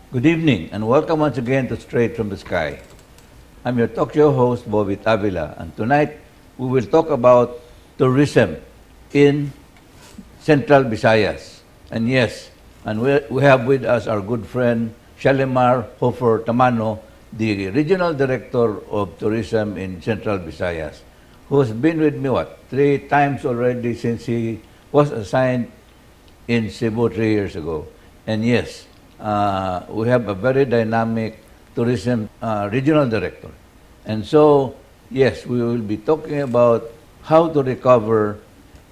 Good evening and welcome once again to Straight from the Sky. I'm your talk show host, Bobit Avila, and tonight we will talk about tourism in Central Visayas. And yes, and we have with us our good friend Shalimar Hofer Tamano, the Regional Director of Tourism in Central Visayas, who has been with me, 3 times already since he was assigned in Cebu 3 years ago. And yes, we have a very dynamic tourism regional director. And so, yes, we will be talking about how to recover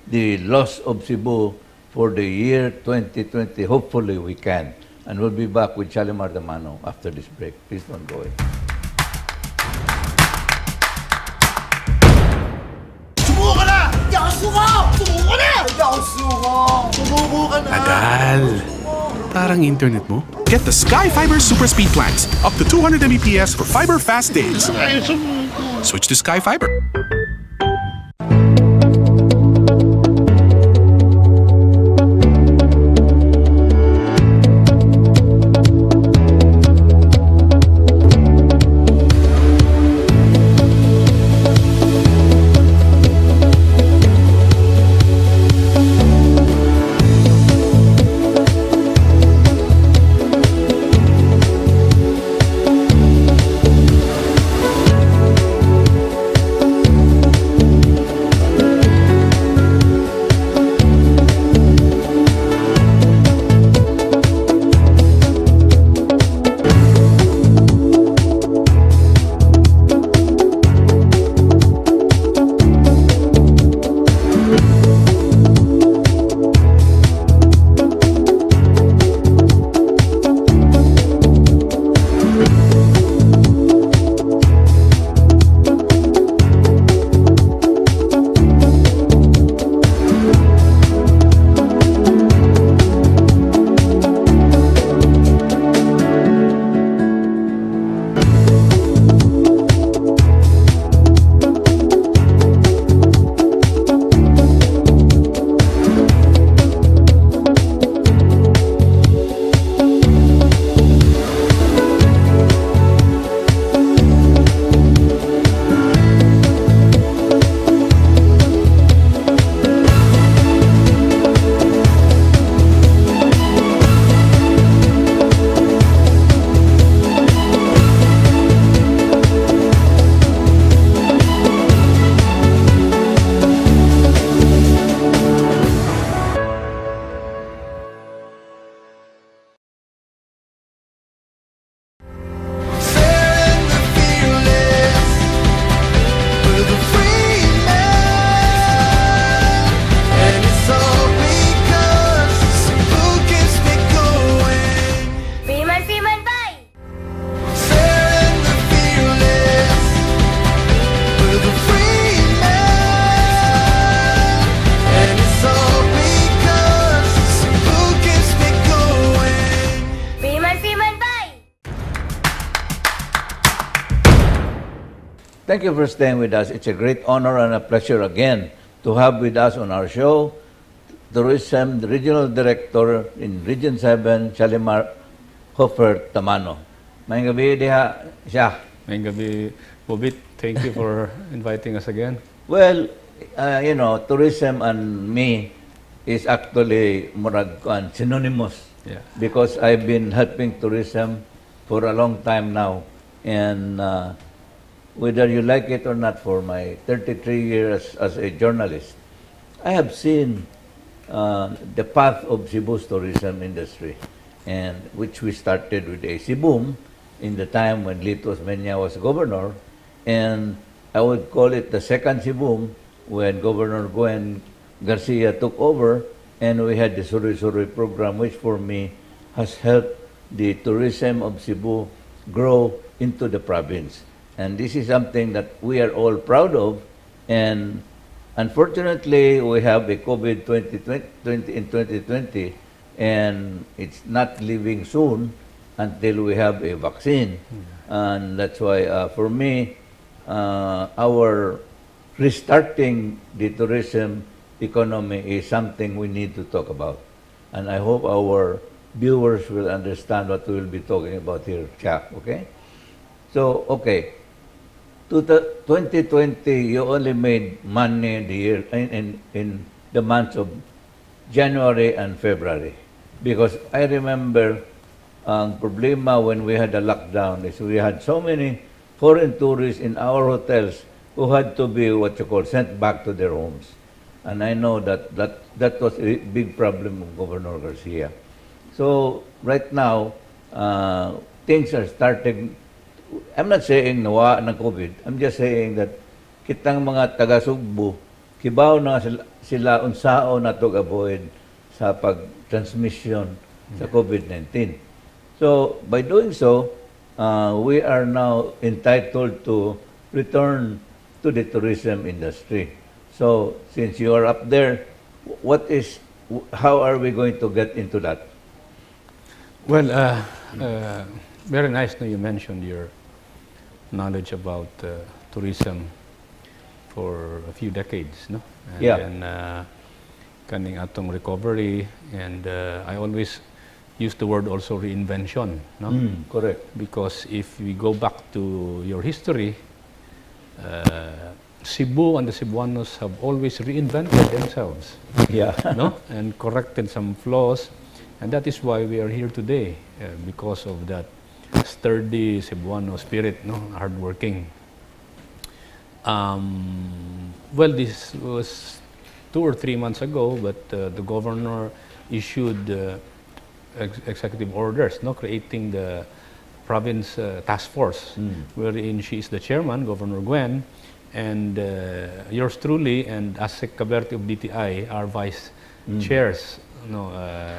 the loss of Cebu for the year 2020. Hopefully we can. And we'll be back with Shalimar Tamano after this break. Please don't go away. Sumuko ka na! Hindi ako suko! Sumuko ka na! Hindi ako suko! Sumuko ka na! Tagal. Parang internet mo. Get the Sky Fiber Super Speed plans. Up to 200 Mbps for fiber fast days. Ay, sumuko! Switch to Sky Fiber. Thank you for staying with us. It's a great honor and a pleasure again to have with us on our show Tourism Regional Director in Region 7, Shalimar Hofer Tamano. Mayang gabi diha siya. Mayang gabi, Bobit. Thank you for inviting us again. Well, tourism and me is actually synonymous. Yeah. Because I've been helping tourism for a long time now. And whether you like it or not, for my 33 years as a journalist, I have seen the path of Cebu's tourism industry, and which we started with a Cebu in the time when Lito Osmeña was governor, and I would call it the second Cebu when Governor Gwen Garcia took over, and we had the Suri Suri program, which for me has helped the tourism of Cebu grow into the province. And this is something that we are all proud of. And unfortunately, we have a COVID 2020 in 2020, and it's not leaving soon until we have a vaccine. And that's why, for me, our restarting the tourism economy is something we need to talk about. And I hope our viewers will understand what we will be talking about here, Chuck, okay? So, okay. To the 2020, you only made money in the year in the months of January and February. Because I remember ang problema when we had a lockdown is we had so many foreign tourists in our hotels who had to be what you call sent back to their homes. And I know that was a big problem of Governor Garcia. So right now, things are starting. I'm not saying nawa ng COVID. I'm just saying that kitang mga taga-Sugbo, kibaw na sila unsao na to avoid sa pag-transmission sa COVID-19. So by doing so, we are now entitled to return to the tourism industry. So since you are up there, how are we going to get into that? Well, very nice that you mentioned your knowledge about tourism for a few decades, no? And Yeah. then kaning atong recovery, and I always use the word also reinvention, no? Correct. Because if we go back to your history, Cebu and the Cebuanos have always reinvented themselves, Yeah. no? And corrected some flaws, and that is why we are here today, because of that sturdy Cebuano spirit, no? Hardworking. Well, this was 2 or 3 months ago, but the governor issued executive orders, no, creating the province task force, wherein she is the chairman, Governor Gwen, and yours truly and Asek Caberte of DTI are vice chairs, no,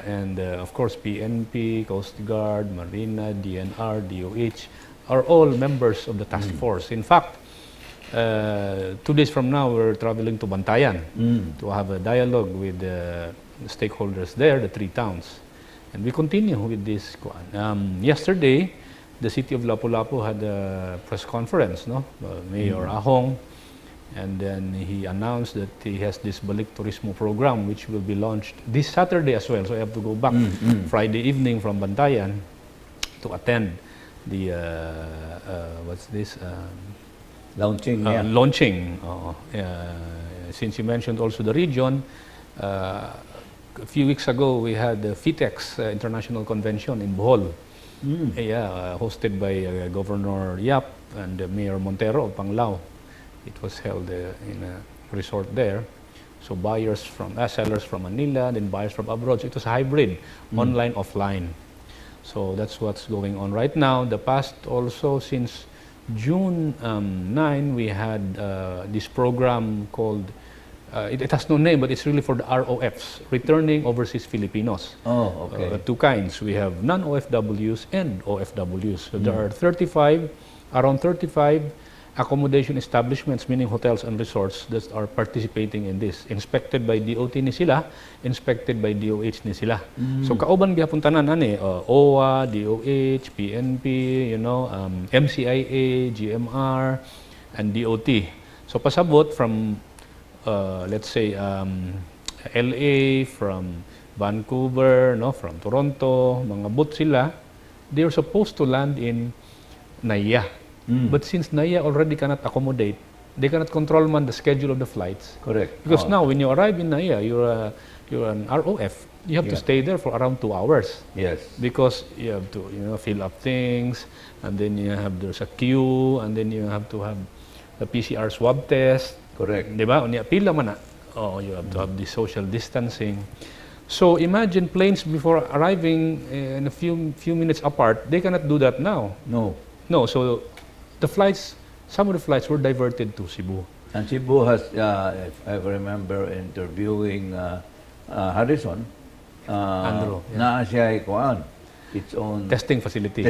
and of course PNP, Coast Guard, Marina, DNR, DOH are all members of the task force. In fact, 2 days from now, we're traveling to Bantayan to have a dialogue with the stakeholders there, the 3 towns. And we continue with this. Yesterday, the city of Lapu-Lapu had a press conference, no? Mayor Ahong, and then he announced that he has this Balik Turismo program, which will be launched this Saturday as well. So I have to go back Friday evening from Bantayan to attend the, what's this? Launching. Yeah. Launching. Since you mentioned also the region, a few weeks ago we had the FITEX International Convention in Bohol. Hosted by Governor Yap and Mayor Montero of Panglao. It was held in a resort there. So buyers from sellers from Manila, then buyers from abroad. So it was hybrid, online, offline. So that's what's going on right now. The past also, since June 9, we had this program called, it has no name, but it's really for the ROFs, Returning Overseas Filipinos. Oh, okay. 2 kinds. We have non-OFWs and OFWs. So there are around 35 accommodation establishments, meaning hotels and resorts, that are participating in this. Inspected by DOT ni sila, inspected by DOH ni sila. So kauban gihapon tanan ani, OWA, DOH, PNP, MCIA, GMR, and DOT. So pasabot from let's say LA, from Vancouver, no, from Toronto, mga boat sila, they are supposed to land in Naiya. But since Naiya already cannot accommodate, they cannot control the schedule of the flights. Correct. Because now when you arrive in Naiya, you're an ROF. You have to stay there for around 2 hours. Yes. Because you have to fill up things, and then there's a queue, and then you have to have the PCR swab test. Correct. Diba? Unya pila man na. Oh, you have to have the social distancing. So imagine planes before arriving in a few minutes apart, they cannot do that now. No, so the flights, some of the flights were diverted to Cebu. And Cebu has, if I remember interviewing Harrison, Andrew, na siya ay its own testing facility.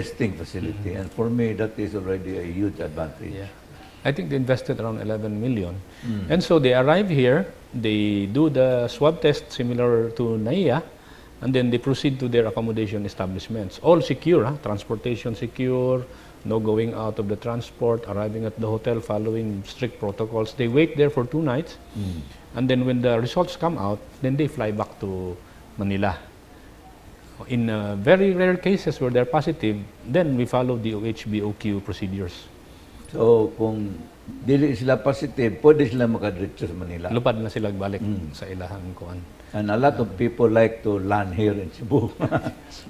And for me, that is already a huge advantage. Yeah. I think they invested around 11 million. And so they arrive here, they do the swab test similar to Naiya, and then they proceed to their accommodation establishments. All secure, transportation secure, no going out of the transport, arriving at the hotel following strict protocols. They wait there for 2 nights, and then when the results come out, then they fly back to Manila. In very rare cases where they're positive, then we follow the OHBOQ procedures. So, kung dili sila positive, pwede sila makadiretso sa Manila. Lupad na sila balik sa ilahang kuan. And a lot of people like to land here in Cebu.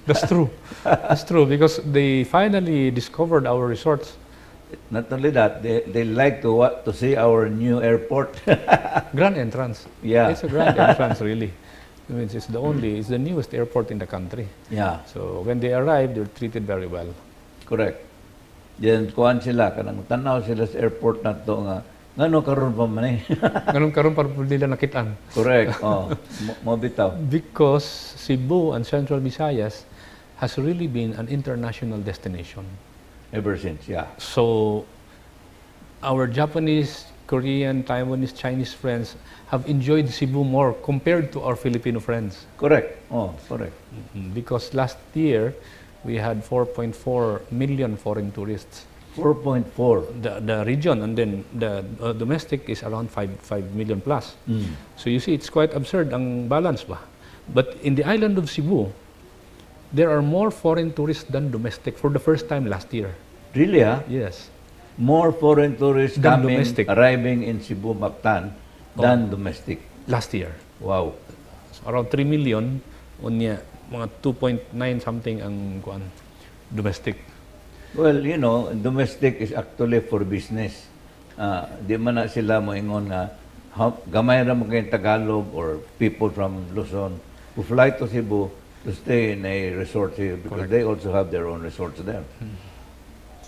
That's true. That's true because they finally discovered our resorts. Not only that, they like to see our new airport. Grand entrance. Yeah. It's a grand entrance, really. I mean, it's the newest airport in the country. Yeah, So when they arrive, they're treated very well. correct. Then kuan sila kanang tanaw sila sa airport na to nga ngano karon pa man eh. Ganun karon para po nila nakitaan. Correct. Oh, mo bitaw. Because Cebu and Central Visayas has really been an international destination. Ever since, yeah. So our Japanese, Korean, Taiwanese, Chinese friends have enjoyed Cebu more compared to our Filipino friends. Correct. Oh, correct. Because last year, we had 4.4 million foreign tourists. 4.4. The region, and then the domestic is around 5 million plus. So you see, it's quite absurd ang balance ba? But in the island of Cebu, there are more foreign tourists than domestic for the first time last year. Really, ah? Yes. More foreign tourists Than coming, domestic. arriving in Cebu, Mactan than domestic. Last year. Wow. So around 3 million, unya, mga 2.9 something ang kuan, domestic. Well, you know, domestic is actually for business. Di man na sila mo ingon nga gamay ra mo kay Tagalog or people from Luzon who fly to Cebu to stay in a resort here because they also have their own resorts there.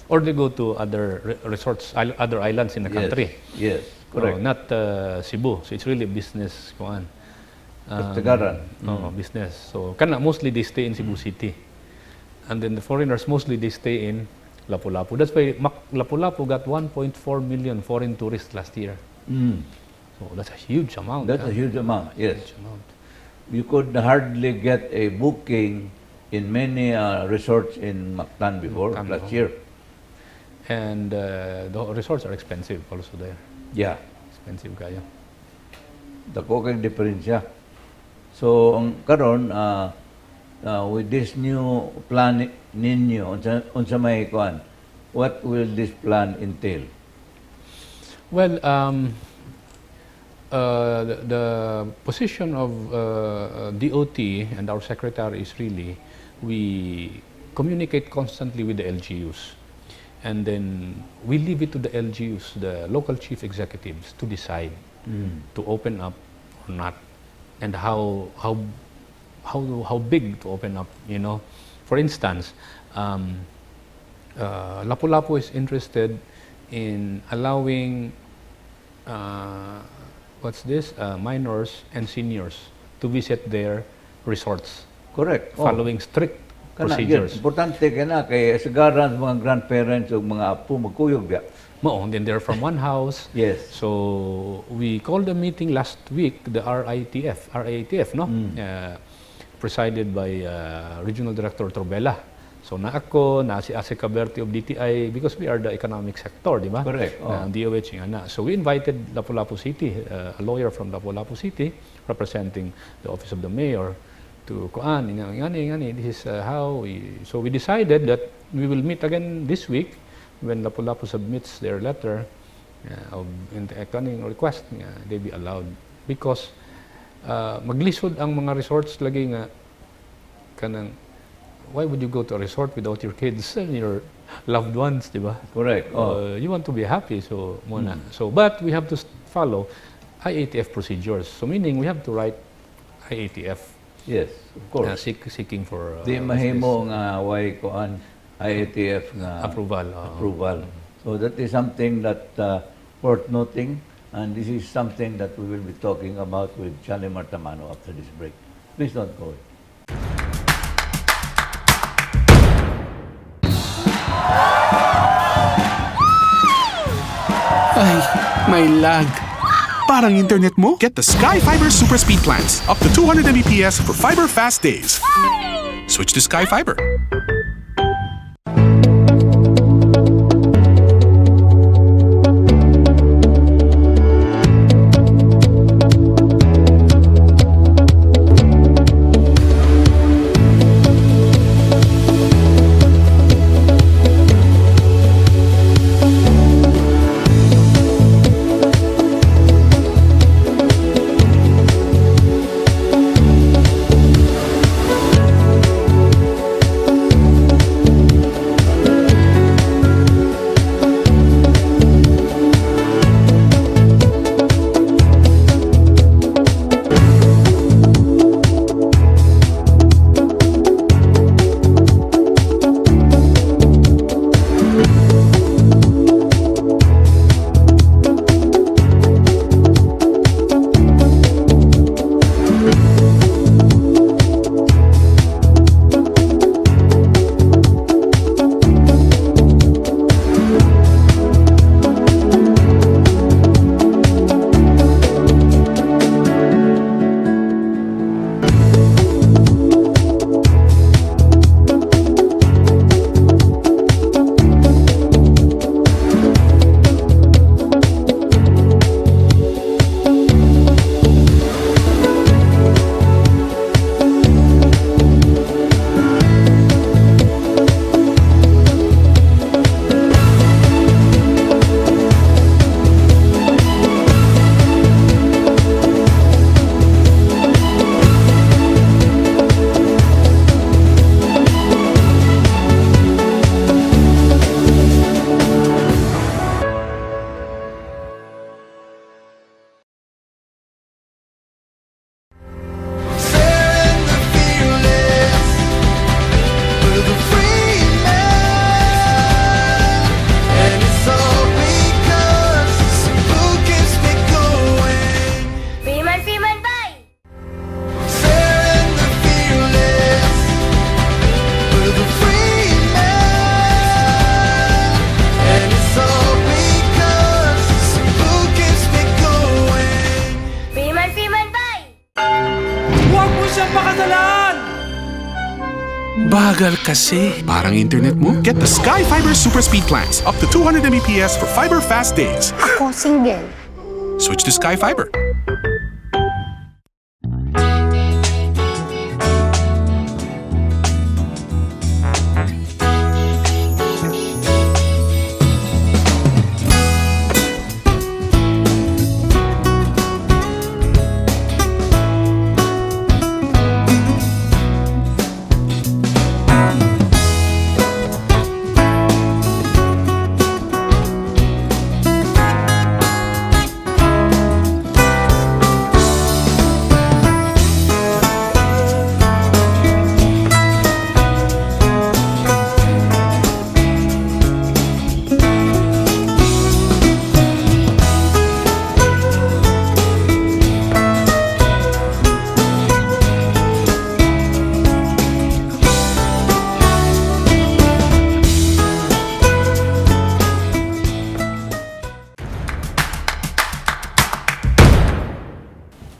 Or they go to other resorts, other islands in the country. Yes, correct. Not Cebu. So it's really business kuan. Kasagaran. No, business. So mostly they stay in Cebu City. And then the foreigners mostly they stay in Lapu-Lapu. That's why Lapu-Lapu got 1.4 million foreign tourists last year. So that's a huge amount. That's a huge amount, yes. Huge amount. You could hardly get a booking in many resorts in Mactan before, Mactan, last no. year. And the resorts are expensive also there. Yeah, Expensive kaya. dako kay diferensya. So, ang karon with this new plan ninyo, unsa may kuan, what will this plan entail? Well, the position of DOT and our secretary is really, we communicate constantly with the LGUs. And then we leave it to the LGUs, the local chief executives, to decide to open up or not, and how big to open up. You know, for instance, Lapu-Lapu is interested in allowing minors and seniors to visit their resorts, Correct. following strict Kana, procedures. yun, importante ka na kay sagaran sa mga grandparents o mga apo magkuyog biya. And then they're from one house. Yes. So we called a meeting last week, the RIATF, no? Presided by Regional Director Torbella. So na ako, na si Ase Caberte of DTI, because we are the economic sector, di ba? Correct. DOH nga na. So we invited Lapu-Lapu City, a lawyer from Lapu-Lapu City, representing the Office of the Mayor, to kuan, this is how so we decided that we will meet again this week when Lapu-Lapu submits their letter of request they be allowed, because maglisod ang mga resorts lagi nga kanang, why would you go to a resort without your kids and your loved ones, di ba? Correct. You want to be happy, so muna. So but we have to follow IATF procedures, so meaning we have to write IATF. Yes, of course. Seeking for Di mahimo nga way kuan IATF nga approval. So that is something that worth noting, and this is something that we will be talking about with Shalimar Tamano after this break. Please don't go away. Ay, may lag. Parang internet mo? Get the Sky Fiber Super Speed plans. Up to 200 Mbps for fiber fast days. Switch to Sky Fiber. Bagalan! Bagal kasi. Parang internet mo? Get the Sky Fiber Super Speed Plans. Up to 200 Mbps for fiber fast days. Ako single. Switch to Sky Fiber.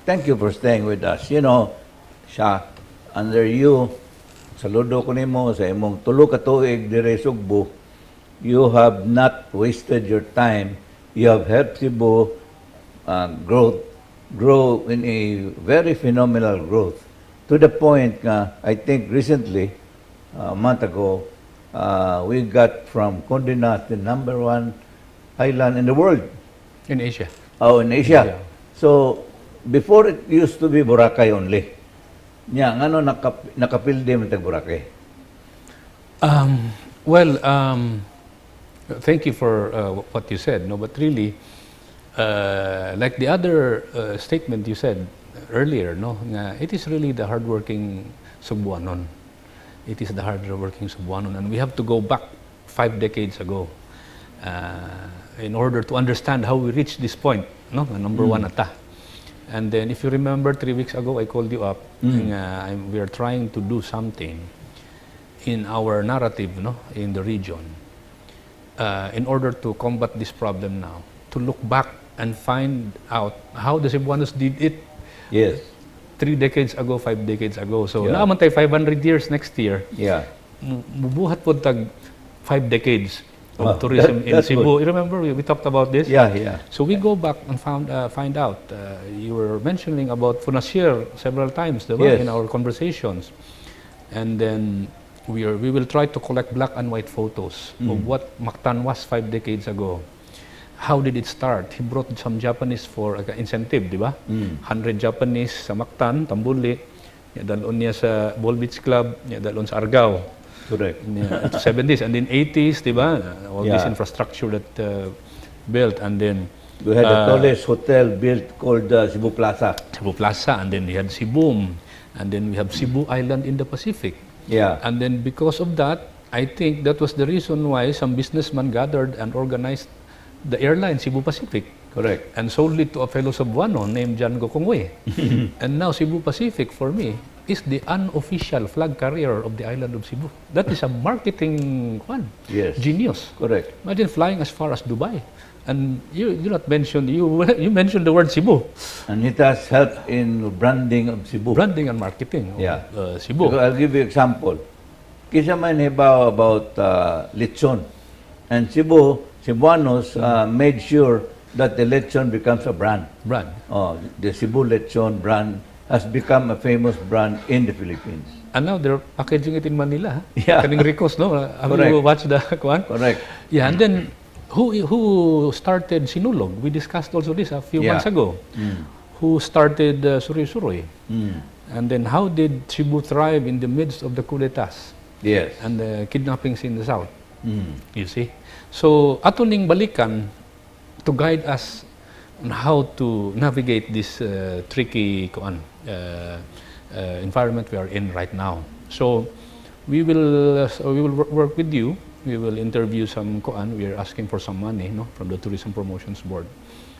Thank you for staying with us. You know, siya, under you, saludo ko nimo sa imong tulo ka tuig dire Cebu, you have not wasted your time. You have helped Cebu grow in a very phenomenal growth. To the point nga, I think recently, a month ago, we got from Condé Nast the #1 island in the world. In Asia. Oh, in Asia. Yeah. So, before it used to be Boracay only. Nya, ngano nakapilde man tag Boracay? Well, thank you for what you said. No, but really, like the other statement you said earlier, no, nga it is really the hardworking Cebuanon. It is the hardworking Cebuanon, and we have to go back 5 decades ago in order to understand how we reached this point. No, #1 ata. And then, if you remember, 3 weeks ago, I called you up. We are trying to do something in our narrative, no, in the region, in order to combat this problem now. To look back and find out how the Cebuanos did it. Yes. 3 decades ago, 5 decades ago. So, Yeah. naaman tayo 500 years next year. Yeah. Mubuhat po tag 5 decades of tourism in that's Cebu. You remember we talked about this? Yeah, yeah. So we go back and find out. You were mentioning about Funasier several times, diba? Yes. In our conversations, and then we will try to collect black and white photos of what Mactan was 5 decades ago. How did it start? He brought some Japanese for incentive, diba? 100 Japanese sa Mactan, Tambuli. Dalon niya sa Ball Beach Club, dalon sa Argao. Correct. Yeah, 70s and then 80s, diba? All this Yeah. infrastructure that built, and then We had the tallest hotel built called Cebu Plaza. Cebu Plaza, and then we had Cebu, and then we have Cebu Island in the Pacific. Yeah. And then because of that, I think that was the reason why some businessmen gathered and organized the airline Cebu Pacific. Correct. And sold it to a fellow Cebuano named Jan Gokongwe. And now Cebu Pacific, for me, is the unofficial flag carrier of the island of Cebu. That is a marketing Yes. genius. Correct. Imagine flying as far as Dubai. And you not mentioned, you mentioned the word Cebu. And it has helped in branding of Cebu. Branding and marketing Yeah. of Cebu. Because I'll give you example. Kisa man hibaw about lechon. And Cebuanos made sure that the lechon becomes a brand. Brand. Oh, the Cebu lechon brand has become a famous brand in the Philippines. And now they're packaging it in Manila. Yeah. Kaning Ricos, no? Have Correct. you watched the one? Correct. Yeah, and then who started Sinulog? We discussed also this a few Yeah. months ago. Who started Suroy-Suroy? And then how did Cebu thrive in the midst of the coup d'etats Yes. and the kidnappings in the south? You see? So, ato ning balikan to guide us on how to navigate this tricky environment we are in right now. So, we will work with you. We will interview some We are asking for some money, no, from the Tourism Promotions Board.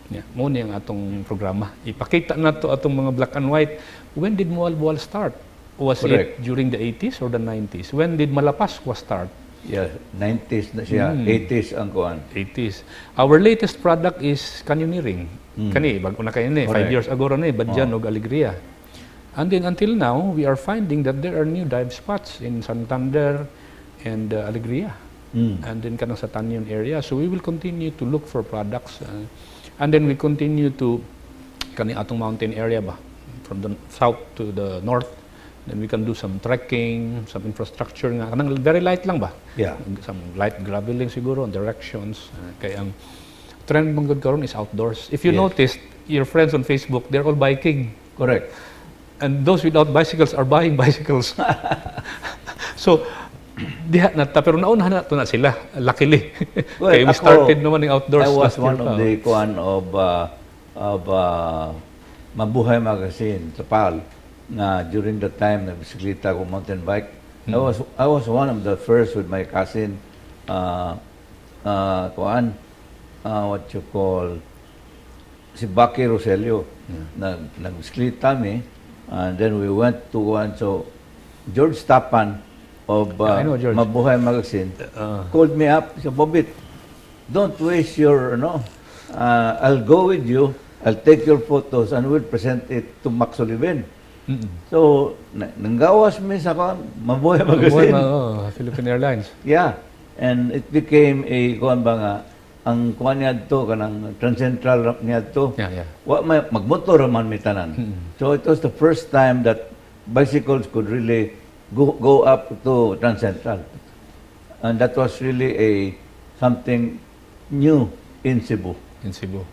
Yeah, mo ni ang atong programa. Ipakita na to atong mga black and white. When did Mualbual start? Was Correct. it during the 80s or the 90s? When did Malapascua start? Yeah, 90s na siya, 80s ang kuan. 80s. Our latest product is canyoneering. Kani, bago na kayo ni, 5 Correct. years ago rin Badjan og Alegria. And then until now, we are finding that there are new dive spots in Santander and Alegria, and then kanang sa Tanyon area. So we will continue to look for products, and then we continue to kani atong mountain area ba, from the south to the north. Then we can do some trekking, some infrastructure nga kanang very light lang ba. Yeah. Some light graveling siguro on directions. Kaya ang trend mong good karon is outdoors. If you Yes. noticed, your friends on Facebook, they're all biking. Correct. And those without bicycles are buying bicycles. So, diha na ta, pero naunahan na to na sila, luckily. Well, Kaya we ako, started naman ng outdoors I was last year one pa, of the Mabuhay magazine sa PAL na during the time na bisikleta ko mountain bike. I was one of the first with my cousin what you call si Baki Roselio. Nagbisikleta kami, and then we went to one. So George Tapan of I know George. Mabuhay magazine called me up. He said, Bobit, don't waste your, I'll go with you. I'll take your photos and we'll present it to Max Oliven. So, nanggawas mi sa Mabuhay magazine. Philippine Airlines. Yeah. And it became a, kuan ba nga, ang kuan niya to, kanang Transcentral niya to. Yeah. Magmotor man mi tanan. So, it was the first time that bicycles could really go up to Transcentral. And that was really something new in Cebu. In Cebu.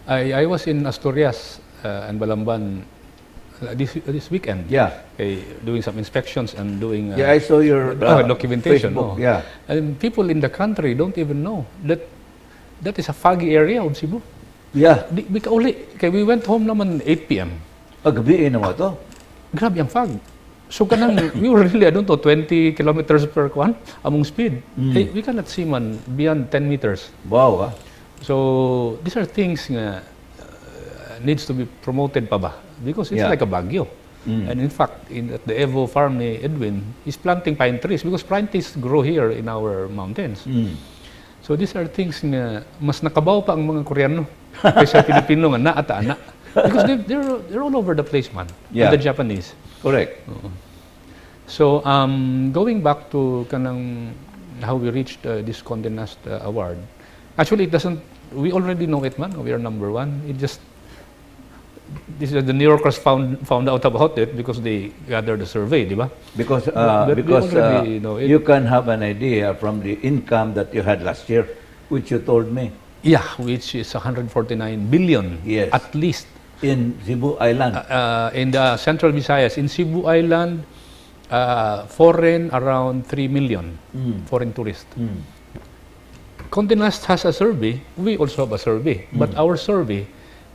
I was in Asturias and Balamban this weekend. Yeah. Doing some inspections and doing Yeah, I saw your documentation. Facebook, yeah. And people in the country don't even know that that is a foggy area of Cebu. Yeah. We went home naman 8 p.m. Gabi naman to. Grabe ang fog. So kanang we were really, 20 kilometers per kwan among speed. We cannot see man beyond 10 meters. Wow, So these are things nga needs to be promoted pa ba? Because it's like a bagyo. And in fact, at the Evo farm ni Edwin, he's planting pine trees because pine trees grow here in our mountains. So these are things nga mas nakabaw pa ang mga Koreano kaysa Pilipino nga naa ta ana. Because they're all over the place, man. Yeah. And the Japanese. correct. So going back to kanang how we reached this Condé Nast award. Actually, it doesn't. We already know it, man. We are number one. It just the New Yorkers found out about it because they gathered a survey, di ba? Because But we already know it. you can have an idea from the income that you had last year, which you told me, Yeah, which is 149 billion Yes. at least in Cebu Island. in the Central Visayas. In Cebu Island, foreign around 3 million foreign tourists. Condé Nast has a survey. We also have a survey, but our survey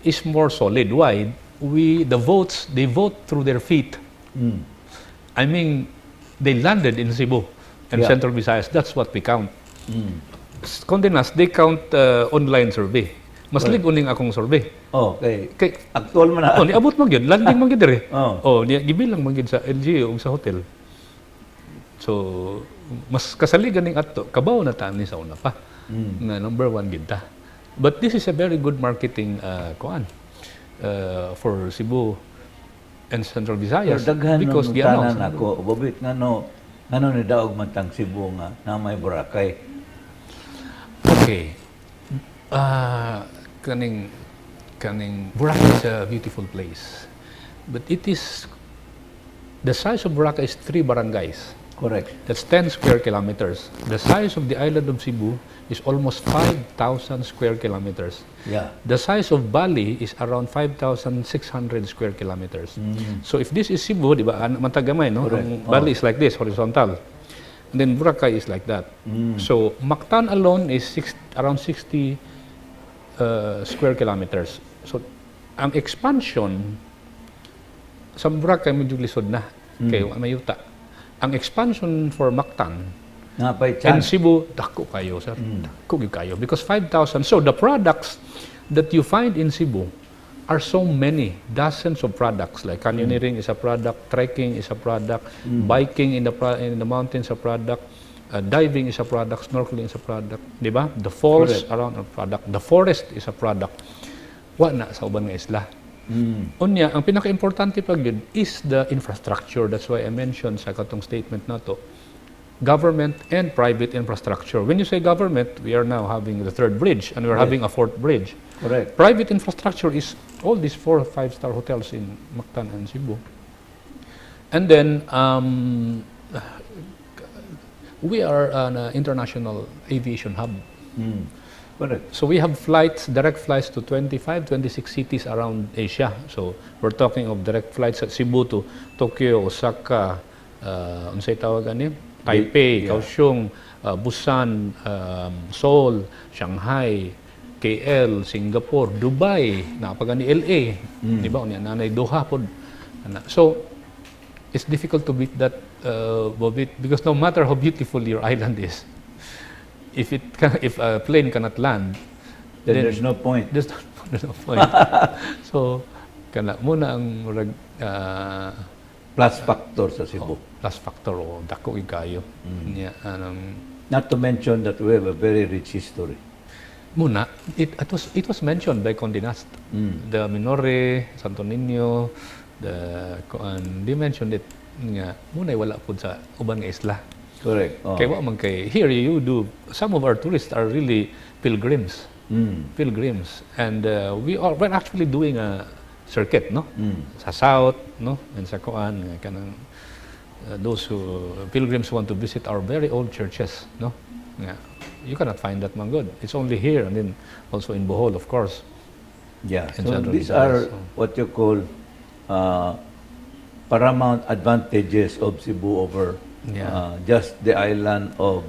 is more solid. Why? They vote through their feet. I mean, they landed in Cebu and Yeah. Central Visayas. That's what we count. Condé Nast, they count online survey. Mas Right. liguning akong survey. Okay. Kay, Actual man na. niabot man gyud, landing man gyud dire. Oh. Gibilang man gyud sa LGU ug sa hotel. So, mas kasaligan ning adto, kabaw na ta ni sa una pa. Na number one gyud ta. But this is a very good marketing for Cebu and Central Pero Visayas daghan because nung the tanan announce. ako, Bobit, ngano ni daog man tang Cebu nga na may Boracay. Okay. Kaning Boracay is a beautiful place. But it is the size of Boracay is 3 barangays. Correct. That's 10 square kilometers. The size of the island of Cebu is almost 5,000 square kilometers. Yeah. The size of Bali is around 5,600 square kilometers. So if this is Cebu, di ba, matagamay, no? Correct. Ang Bali is like this, horizontal. And then Boracay is like that. So Mactan alone is around 60 square kilometers. So ang expansion sa Boracay medyo lisod na. Kaya mayuta. Ang expansion for Mactan Napay and chance. Cebu, dako kayo, sir. Dako gyud kayo. Because 5,000. So the products that you find in Cebu are so many, dozens of products. Like canyoneering is a product, trekking is a product, biking in the mountains a product, diving is a product, snorkeling is a product. Di ba? The falls Correct. around a product. The forest is a product. Wa na sa uban nga isla. Unya, ang pinaka-importante pag yun is the infrastructure. That's why I mentioned sa katong statement na to, government and private infrastructure. When you say government, we are now having the third bridge and we're having a fourth bridge. Correct. Private infrastructure is all these 4 or 5-star hotels in Mactan and Cebu. And then, we are an international aviation hub. Correct. So we have flights, direct flights to 25, 26 cities around Asia. So we're talking of direct flights at Cebu to Tokyo, Osaka, unsay tawagan ni? Taipei, Kaohsiung, Busan, Seoul, Shanghai, KL, Singapore, Dubai, napagani LA, di ba? Unya nanay Doha pod. So it's difficult to beat that, Bobit, because no matter how beautiful your island is, if a plane cannot land, Then there's no point. there's no point. So kana muna ang Plus factor sa Cebu. plus factor o dako kayo. Nya Not to mention that we have a very rich history. muna it was mentioned by Condé Nast. The Minore, Santo Niño, they mentioned it nga muna wala pud sa uban nga isla. Correct. Oh. Kaya wa man kay here you do, some of our tourists are really pilgrims. Pilgrims, and we're actually doing a circuit, no? Sa south, no? And sa kuan kanang those who pilgrims want to visit our very old churches, no? Yeah. You cannot find that man good. It's only here and then also in Bohol, of course. Yeah. And So Central these Visayas, are what you call paramount advantages of Cebu over just the island of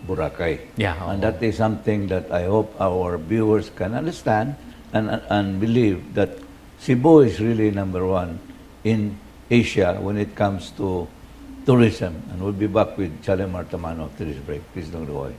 Boracay. Yeah, And oo. that is something that I hope our viewers can understand and believe that Cebu is really number one in Asia when it comes to tourism. And we'll be back with Shalimar Tamano after this break. Please don't go away.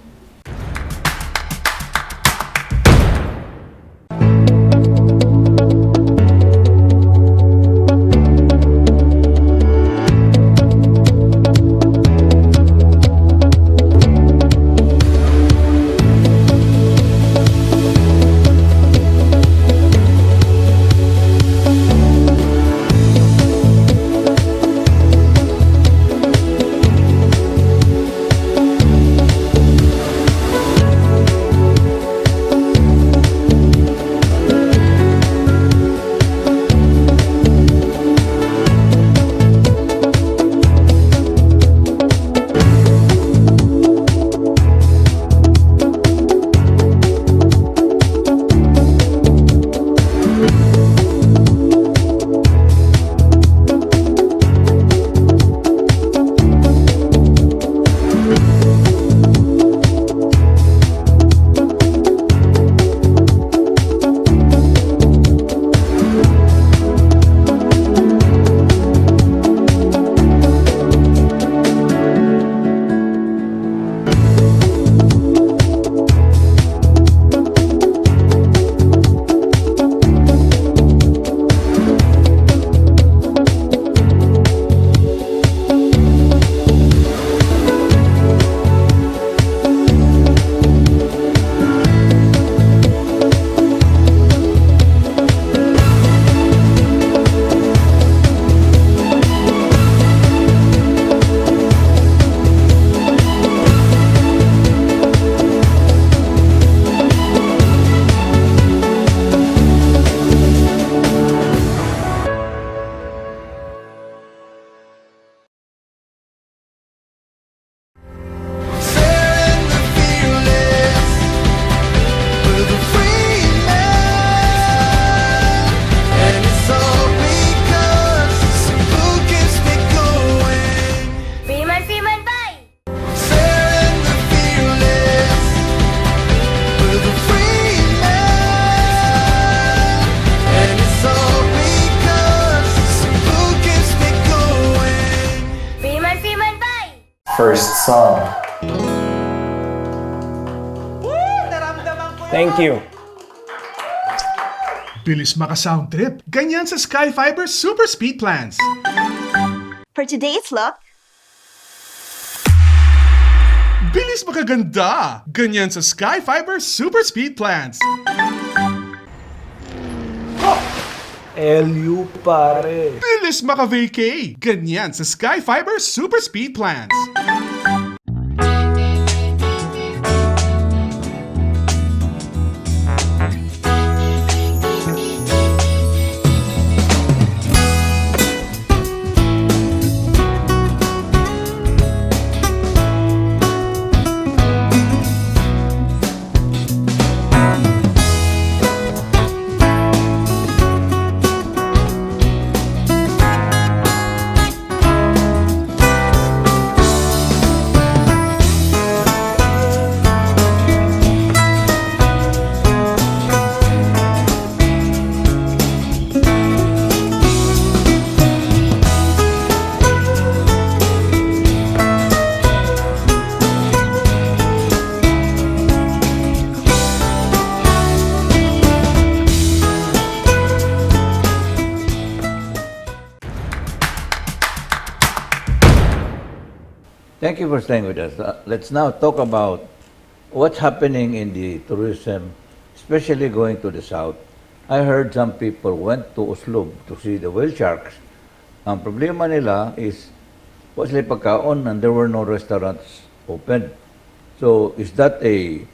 First song. Thank you. Bilis maka-sound trip. Ganyan sa Skyfiber Super Speed Plans. For today's look, Bilis makaganda. Ganyan sa Skyfiber Super Speed Plans. LU, pare. Bilis maka-vacay! Ganyan sa Sky Fiber Super Speed Plans. Thank you for staying with us. Let's now talk about what's happening in the tourism, especially going to the south. I heard some people went to Oslo to see the whale sharks. Ang problema nila is, was sila pagkaon and there were no restaurants open. So is that a,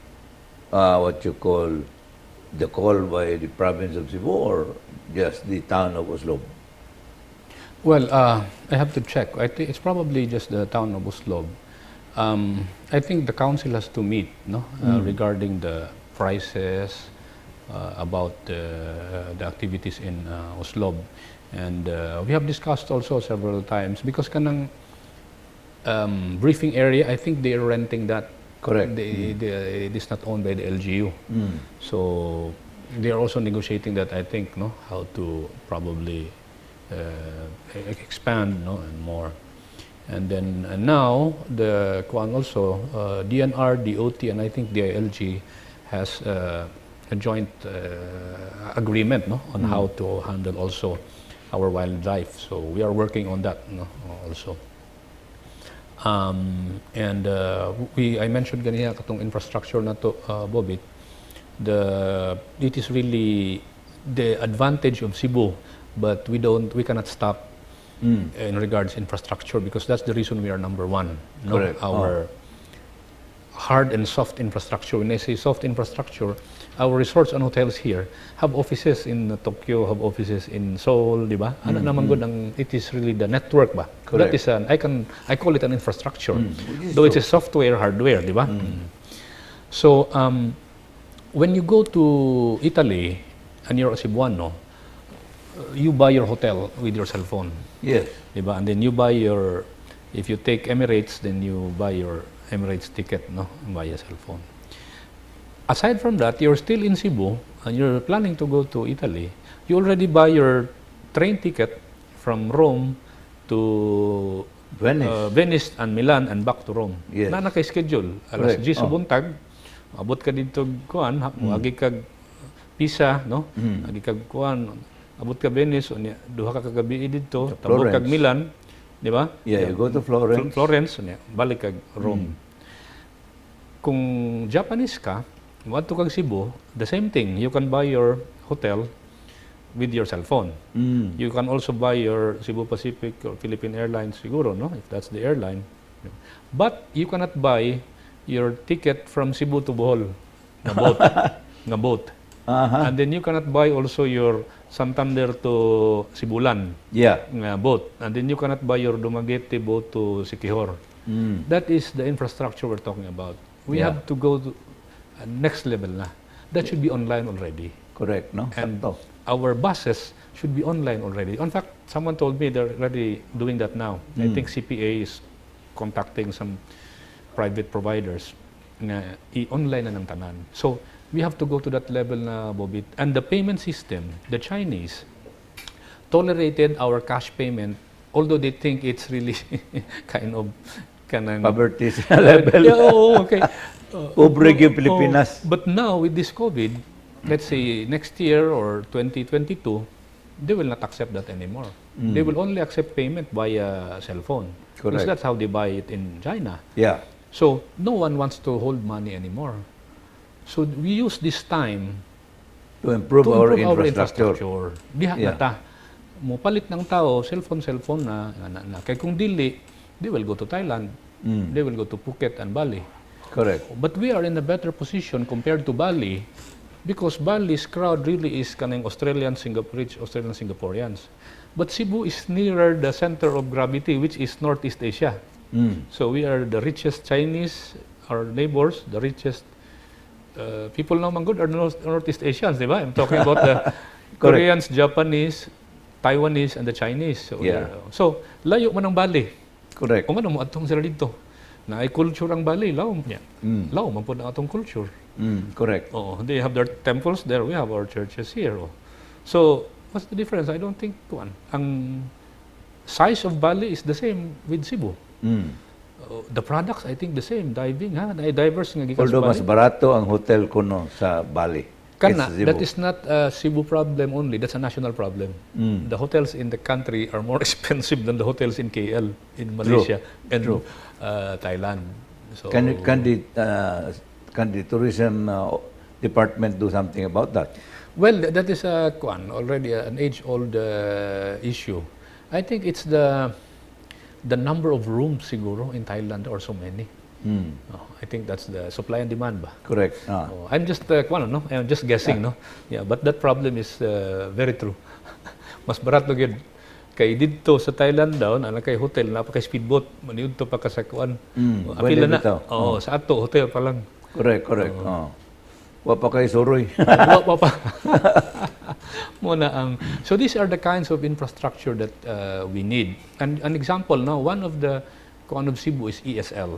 what you call, the call by the province of Cebu or just the town of Oslo? Well, I have to check. I think it's probably just the town of Oslo. I think the council has to meet, no, regarding the prices, about the activities in Oslo, and we have discussed also several times because kanang briefing area. I think they are renting that. Correct. It is not owned by the LGU, so they are also negotiating that. I think, no, how to probably expand, no, and more. And then now the Kwan also DNR, DOT, and I think the ILG has a joint agreement, no, on how to handle also our wildlife. So we are working on that, no, also. And I mentioned ganyan katong infrastructure na to, Bobit. It is really the advantage of Cebu. But we cannot stop in regards infrastructure because that's the reason we are number one. No? Correct. Our hard and soft infrastructure. When I say soft infrastructure, our resorts and hotels here have offices in Tokyo, have offices in Seoul, di ba? Ano naman good ang it is really the network ba? Correct. That is I call it an infrastructure. Though it's a software, hardware, di ba? So when you go to Italy and you're a Cebuano, you buy your hotel with your cell phone. Yes. Diba? And then you buy if you take Emirates, then you buy your Emirates ticket, no, via cell phone. Aside from that, you're still in Cebu and you're planning to go to Italy. You already buy your train ticket from Rome to Venice and Milan and back to Rome. Yes. Na naka-schedule. Alas 10 sa buntag, abot ka dito kuan, agi kag Pisa, no? Agi kag kuan, abot ka Venice, duha ka kagabi dito, tabot kag Milan, di ba? Yeah, you go to Florence. Florence, balik kag Rome. Kung Japanese ka, wadto kag Cebu, the same thing. You can buy your hotel with your cell phone. You can also buy your Cebu Pacific or Philippine Airlines siguro, no? If that's the airline. But you cannot buy your ticket from Cebu to Bohol, nga boat. And then you cannot buy also your Santander to Sibulan, boat. And then you cannot buy your Dumaguete boat to Siquijor. That is the infrastructure we're talking about. We have to go to next level na. That should be online already. Correct, no? And our buses should be online already. In fact, someone told me they're already doing that now. I think CPA is contacting some private providers na i-online na ng tanan. So, we have to go to that level na, Bobit. And the payment system, the Chinese tolerated our cash payment, although they think it's really kind of poverty level. Okay. Pobre yung Pilipinas. But now, with this COVID, let's say next year or 2022, they will not accept that anymore. They will only accept payment via cell phone. Correct. Because that's how they buy it in China. Yeah. So, no one wants to hold money anymore. So, we use this time To improve to our improve infrastructure. Diha Yeah. na ta. Mo palit ng tao, cellphone na. Kay kung dili, they will go to Thailand. They will go to Phuket and Bali. Correct. But we are in a better position compared to Bali because Bali's crowd really is kanang Australian, Singaporeans. But Cebu is nearer the center of gravity, which is Northeast Asia. So we are the richest Chinese, our neighbors, the richest people naman good are Northeast Asians, di ba? I'm talking about the Koreans, Japanese, Taiwanese, and the Chinese. So, Yeah. so layo man ang Bali. Correct. Kung ano mo atong sila dito. Na ay culture ang Bali, law niya. Law man po na atong culture. Correct. Oh, they have their temples there, we have our churches here. Oh. So, what's the difference? I don't think ang size of Bali is the same with Cebu. The products, I think the same. Diving, ha? Diverse nga gikan sa Although mas Bali. barato ang hotel kuno sa Bali. Kana, It's Cebu. that is not a Cebu problem only. That's a national problem. The hotels in the country are more expensive than the hotels in KL, in Malaysia, and Thailand. So, Can the tourism department do something about that? well, that is already an age-old issue. I think it's the number of rooms siguro in Thailand are so many. I think that's the supply and demand ba. Correct. I'm just I'm just guessing, no. Yeah, but that problem is very true. Mas barato gyud kay didto sa Thailand daw na kay hotel na pa kay speedboat maniud to pa ka sa kuan. Apila na. bitaw. Sa ato hotel pa lang. Correct. Wa pa kay suroy. Wa pa. Muna ang so these are the kinds of infrastructure that we need. And an example now, one of the kuan of Cebu is ESL.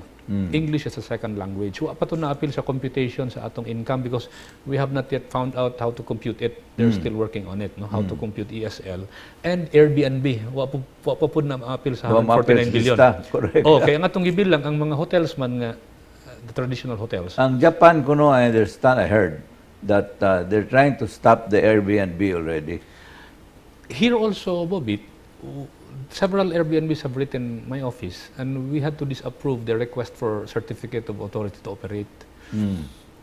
English as a second language. Wa pa to na-appeal sa computation sa atong income because we have not yet found out how to compute it. They're still working on it, no? How to compute ESL. And Airbnb. Wa pa po na ma-appeal sa 149 billion. Correct. Kaya nga itong gibilang ang mga hotels man nga the traditional hotels. Ang Japan kuno, I understand, I heard that they're trying to stop the Airbnb already. Here also, Bobit, several Airbnbs have written my office and we had to disapprove their request for certificate of authority to operate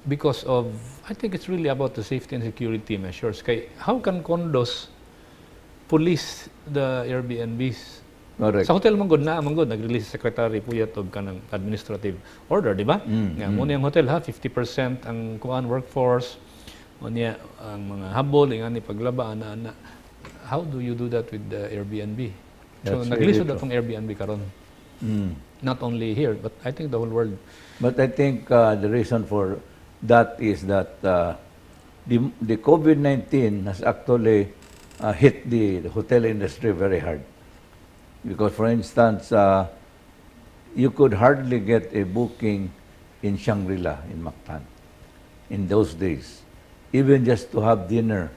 because of, I think it's really about the safety and security measures. Kay, how can condos police the Airbnbs? Correct. Sa hotel manggod nag-release si secretary puyat og kanang administrative order, di ba? Nga mo yung hotel ha 50% ang kuan workforce o niya ang mga habol ingani paglaba ana. How do you do that with the Airbnb? So That's naglisod really true. atong Airbnb karon. Not only here but I think the whole world. But I think the reason for that is that the COVID-19 has actually hit the hotel industry very hard. Because, for instance, you could hardly get a booking in Shangri-La, in Mactan, in those days. Even just to have dinner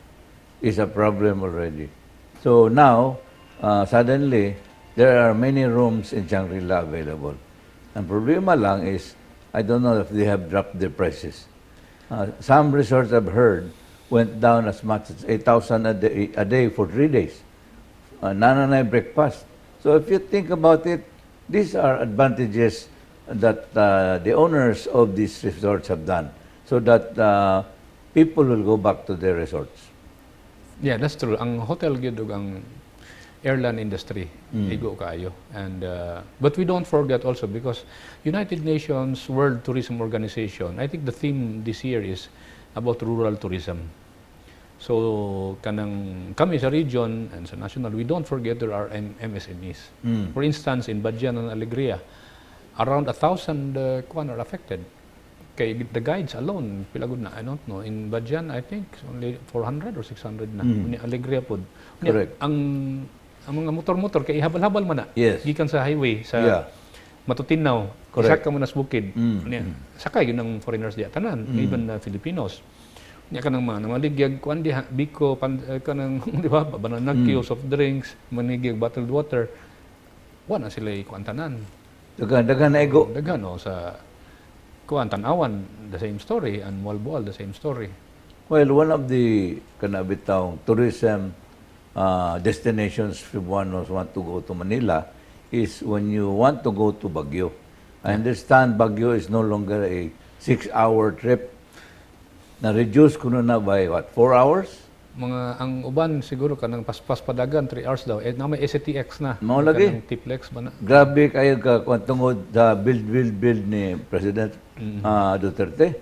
is a problem already. So now, suddenly, there are many rooms in Shangri-La available. Ang problema lang is, I don't know if they have dropped their prices. Some resorts I've heard went down as much as 8,000 a day for 3 days. Nananay breakfast. So if you think about it, these are advantages that the owners of these resorts have done so that people will go back to their resorts. Yeah, that's true. Ang hotel gyud ug ang airline industry igo kaayo. And but we don't forget also because United Nations World Tourism Organization, I think the theme this year is about rural tourism. So kami sa region and sa national, we don't forget there are MSMEs. For instance, in Badyan and Alegria, around 1,000 kuan are affected. Kay the guides alone, pilagod na, I don't know. In Badyan, I think only 400 or 600 na. Ni Alegria pod. Correct. Ang mga motor-motor kay habal-habal man na. Yes. Gikan sa highway sa Yeah. Matutinaw, Correct. isa ka mo nas bukid. Sakay yun ng foreigners diya tanan, even Filipinos. Nya kanang mga namaligya kuan diha biko kanang di ba banana queues of drinks, manigig bottled water. Wala sila kuan tanan. Dagan na ego. Daghan sa kuan Tanawan, the same story, and Malboal, the same story. Well, one of the kanabitang tourism destinations Cebuanos want to go to Manila is when you want to go to Baguio. I understand Baguio is no longer a 6-hour trip. na-reduce ko na by what, 4 hours? Ang uban siguro kanang paspas padagan 3 hours daw. Na may SATX na. Mao lagi. Kanang tiplex ba na? Grabe kayo ka kung tungod sa build ni President Duterte.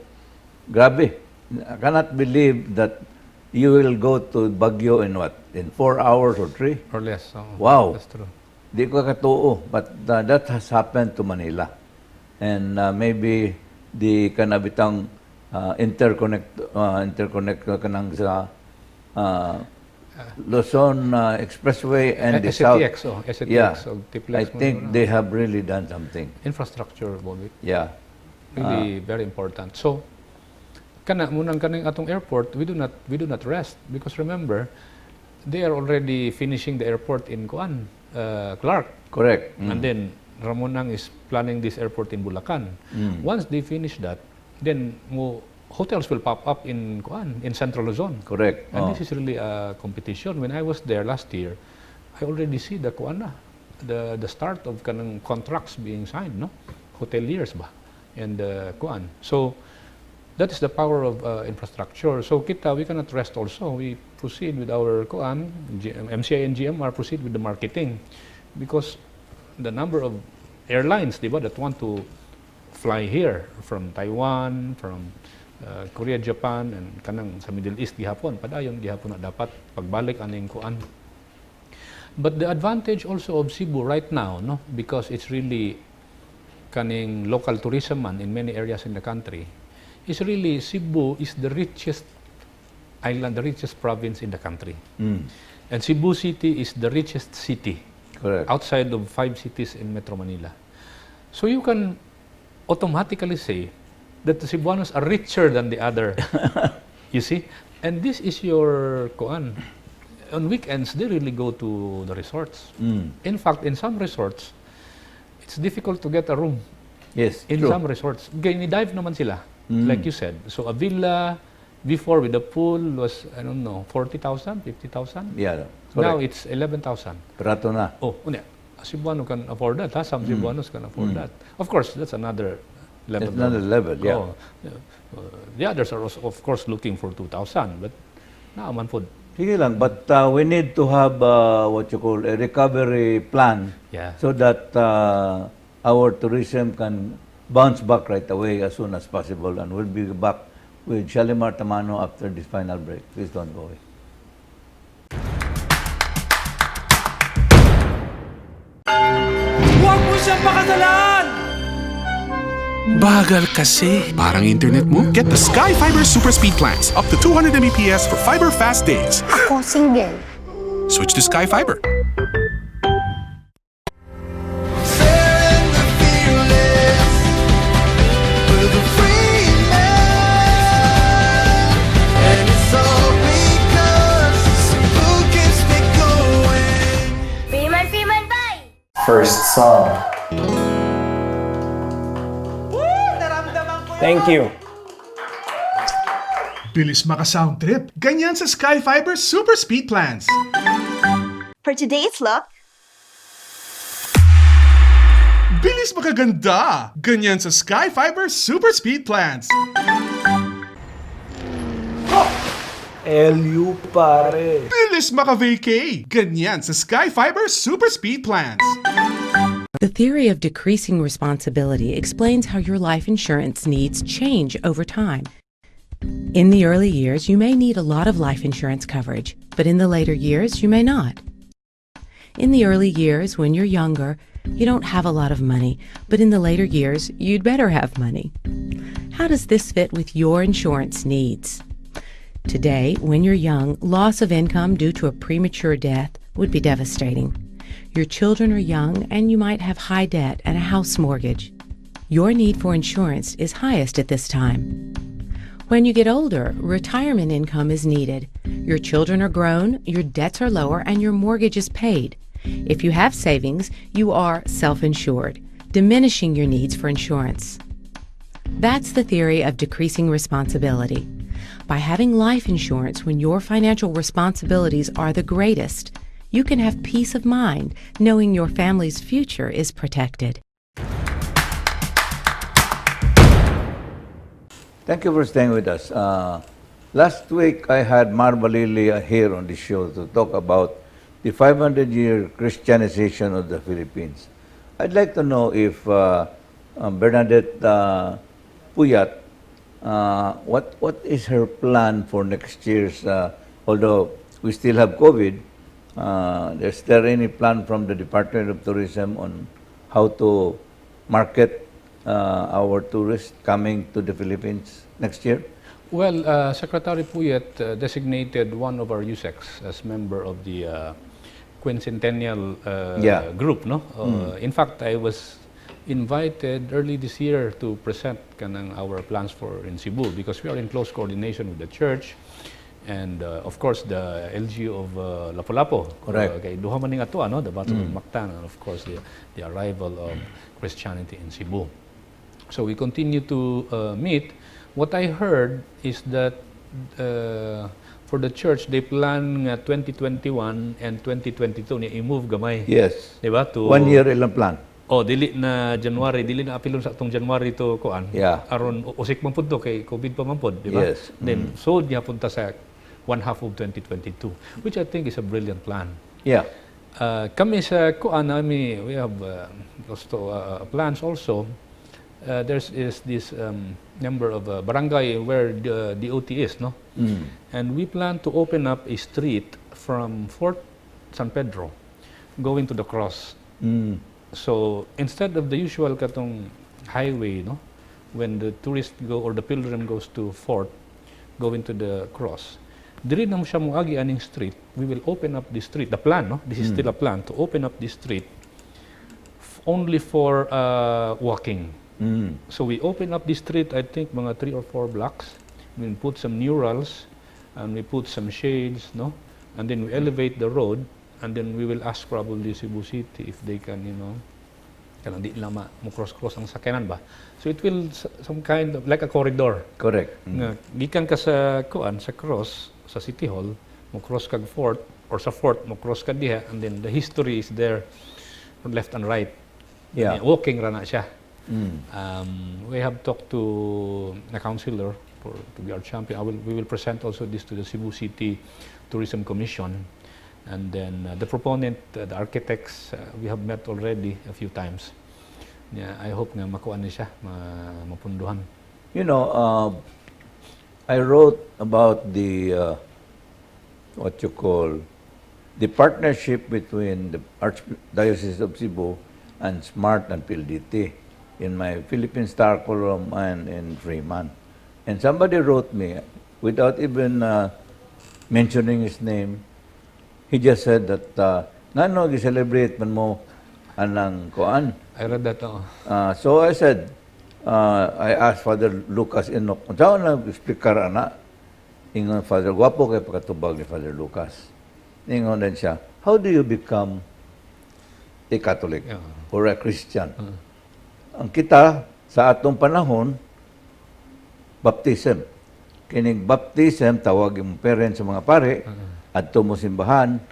Grabe. I cannot believe that you will go to Baguio in what? In 4 hours or 3? Or less. So, Wow. That's true. Di ko katuo, but that has happened to Manila. And maybe the kanabitang interconnect kanang sa Luzon Expressway and the South. SATX. Yeah, Tiplex I think they have really done something. Infrastructure, Bobit. Yeah. Really very important. So, munang kaning atong airport, we do not rest because remember, they are already finishing the airport in Clark. Correct. And then Ramonang is planning this airport in Bulacan. Once they finish that, then hotels will pop up in Central Luzon. Correct. And this is really a competition. When I was there last year, I already see the start of kanang contracts being signed, no? Hoteliers ba? And So that is the power of infrastructure. So we cannot rest also. We proceed with our MCI and GMR proceed with the marketing because the number of airlines, di ba, that want to fly here from Taiwan, from Korea, Japan, and kanang sa Middle East gihapon. Padayon gihapon na dapat pagbalik aning kuan. But the advantage also of Cebu right now, no, because it's really kaning local tourism man in many areas in the country, is really Cebu is the richest island, the richest province in the country. And Cebu City is the richest city. Correct. Outside of 5 cities in Metro Manila. So you can automatically say that the Cebuanos are richer than the other. You see? And this is your kuan. On weekends, they really go to the resorts. In fact, in some resorts, it's difficult to get a room. Yes, In true. some resorts. Gini-dive naman sila, like you said. So a villa before with the pool was, I don't know, 40,000, 50,000? Yeah. Now Correct. it's 11,000. Prato na. Oh, unya. Cebuano can afford that. Some Cebuanos can afford that. Of course, that's another level. That's another level, yeah. Oh, the others are also, of course, looking for 2,000. But naaman po. Sige lang, but we need to have what you call a recovery plan Yeah. so that our tourism can bounce back right away as soon as possible. And we'll be back with Shalimar Tamano after this final break. Please don't go away. Huwag mo siyang pakasalan! Bagal kasi. Parang internet mo? Get the Sky Fiber Super Speed Plans. Up to 200 Mbps for fiber fast days. Ako single. Switch to Sky Fiber. Freeman, bye! First song. Thank you. Bilis maka-sound trip. Ganyan sa Sky Fiber Super Speed Plans. For today's look, Bilis makaganda. Ganyan sa Sky Fiber Super Speed Plans. LU pare. Bilis maka-vacay. Ganyan sa Sky Fiber Super Speed Plans. The theory of decreasing responsibility explains how your life insurance needs change over time. In the early years, you may need a lot of life insurance coverage, but in the later years, you may not. In the early years, when you're younger, you don't have a lot of money, but in the later years, you'd better have money. How does this fit with your insurance needs? Today, when you're young, loss of income due to a premature death would be devastating. Your children are young and you might have high debt and a house mortgage. Your need for insurance is highest at this time. When you get older, retirement income is needed. Your children are grown, your debts are lower, and your mortgage is paid. If you have savings, you are self-insured, diminishing your needs for insurance. That's the theory of decreasing responsibility. By having life insurance when your financial responsibilities are the greatest, you can have peace of mind knowing your family's future is protected. Thank you for staying with us. Last week, I had Mar Balili here on the show to talk about the 500-year Christianization of the Philippines. I'd like to know if Bernadette Puyat, what is her plan for next year's, although we still have COVID, is there any plan from the Department of Tourism on how to market our tourists coming to the Philippines next year? Well, Secretary Puyat designated one of our USECs as member of the quincentennial group, no? In fact, I was invited early this year to present our plans for in Cebu because we are in close coordination with the church and of course the LGU of Lapu-Lapu. Correct. Kay duha man ning ato ano, the Battle of Mactan, and of course the arrival of Christianity in Cebu. So we continue to meet. What I heard is that for the church, they plan 2021 and 2022 ni i-move gamay. Yes. Diba? To 1 year ilang plan. Oh, dili na January, dili na apilon sa atong January to kuan. Yeah. Aron usik man pud to kay COVID pa man pud, di ba? Yes. Then so diha punta sa one half of 2022, which I think is a brilliant plan. Yeah. Kami sa kuan nami, we have plans also. There's this number of barangay where the DOT is, no? And we plan to open up a street from Fort San Pedro going to the cross. So instead of the usual katong highway, no, when the tourist go or the pilgrim goes to Fort, going to the cross, diri na mo siya moagi aning street. We will open up the street. The plan, no, this is still a plan to open up the street only for walking. So we open up the street. I think mga 3 or 4 blocks. We put some murals and we put some shades, no, and then we elevate the road. And then we will ask probably Cebu City if they can, you know, kanang di lang mo cross ang sakyanan ba. So it will some kind of like a corridor. Correct. Nga gikan ka sa kuan sa cross sa City Hall, mo cross kag fort or sa fort mo cross ka diha, and then the history is there from left and right. Yeah. Walking ra na siya. We have talked to a councilor to be our champion. We will present also this to the Cebu City Tourism Commission. And then the proponent, the architects, we have met already a few times. Yeah, I hope nga makuha niya siya, mapunduhan. You know, I wrote about the, what you call, the partnership between the Archdiocese of Cebu and SMART and PLDT in my Philippine Star column and in Freeman. And somebody wrote me, without even mentioning his name, he just said that, ngano gi-celebrate man mo anang kuan. I read that. So I said, I asked Father Lucas Inok, saan na explicar ana? Ingon Father, guwapo kay pagkatubag ni Father Lucas. Ingon din siya, how do you become a Catholic or a Christian? Ang kita, sa atong panahon, baptism. Kining baptism, tawag yung parents sa mga pare, adto mo simbahan,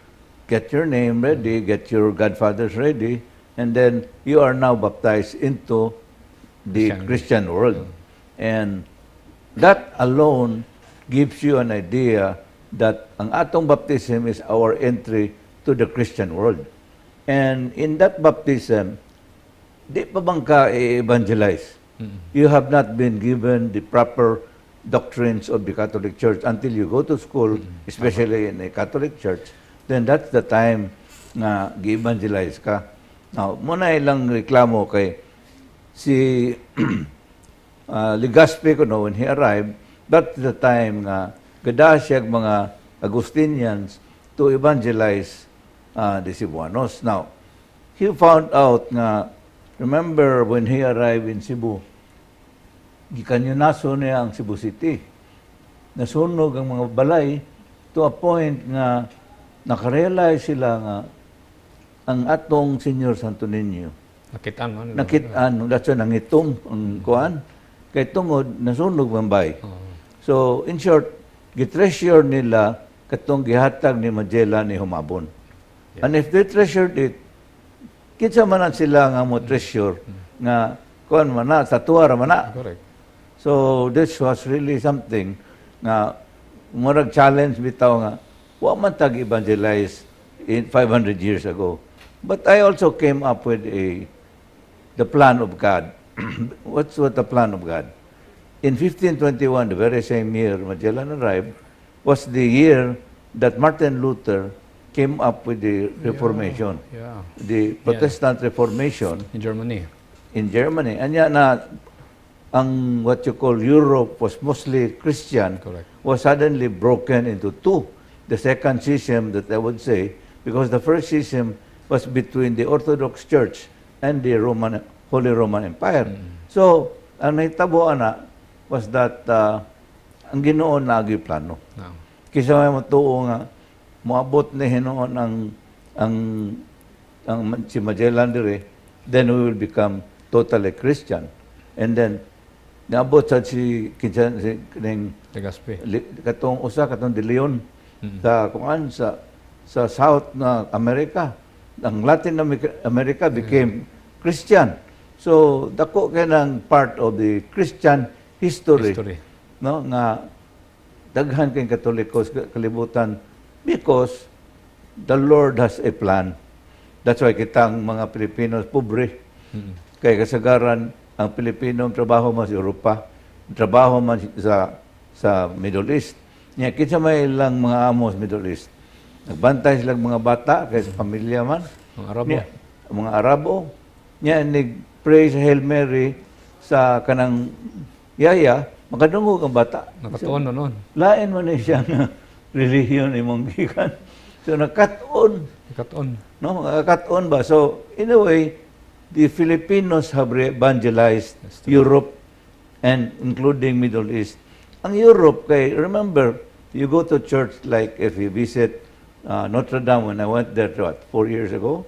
get your name ready, get your godfathers ready, and then you are now baptized into the Christian world. And that alone gives you an idea that ang atong baptism is our entry to the Christian world. And in that baptism, di pa bang ka i-evangelize? You have not been given the proper doctrines of the Catholic Church until you go to school, especially in a Catholic Church, then that's the time na gi-evangelize ka. Now, muna ilang reklamo kay si Legazpi ko when he arrived, that's the time nga gada siya mga Agustinians to evangelize the Cebuanos. Now, he found out nga, remember when he arrived in Cebu, gikanyonaso niya ang Cebu City. Nasunog ang mga balay to a point nga nakarealize sila nga ang atong Senior Santo Niño. Nakitaan, that's why nangitom ang kuan. Kay tungod, nasunog ang bay. So, in short, gitreasure nila katong gihatag ni Magellan ni Humabon. And if they treasured it, kitsa man sila nga mo treasure nga kuan man na, sa tuwara man na. Correct. So this was really something nga murag challenge bitaw nga wa man tag evangelize in 500 years ago. But I also came up with the plan of God. What's the plan of God? In 1521, the very same year Magellan arrived, was the year that Martin Luther came up with the Reformation, Yeah. the Protestant Reformation In Germany. in Germany. And yan na ang what you call Europe was mostly Christian, Correct. was suddenly broken into two. The second schism that I would say, because the first schism was between the Orthodox Church and the Holy Roman Empire. So, ang nahitabo na was that ang Ginoo na agi plano. No. Kisa may matuo nga moabot ni Hinoon ang si Magellan dire, then we will become totally Christian. And then naabot sa si kining Legazpi. katong De Leon sa kuan sa South na America. Ang Latin America became Christian. So dako kay nang part of the Christian history. No nga daghan kay Katolikos kalibutan because the Lord has a plan. That's why kitang mga Pilipinos pobre. Kay kasagaran ang Pilipino trabaho man sa Europa, trabaho man sa Middle East. Nya kinsa may ilang mga amo sa Middle East. Nagbantay sila mga bata kay sa pamilya man. Ang Arabo. Mga Arabo. Nya pray sa Hail Mary sa kanang yaya, makadungog ang bata. Nakatuon no noon. Lain man ni siya nga relihiyon imong gikan. So nakat-on. Nakatuon. No, cut-on ba? So, in a way, the Filipinos have evangelized Europe and including Middle East. Ang Europe, kay remember, you go to church like if you visit Notre Dame when I went there, 4 years ago,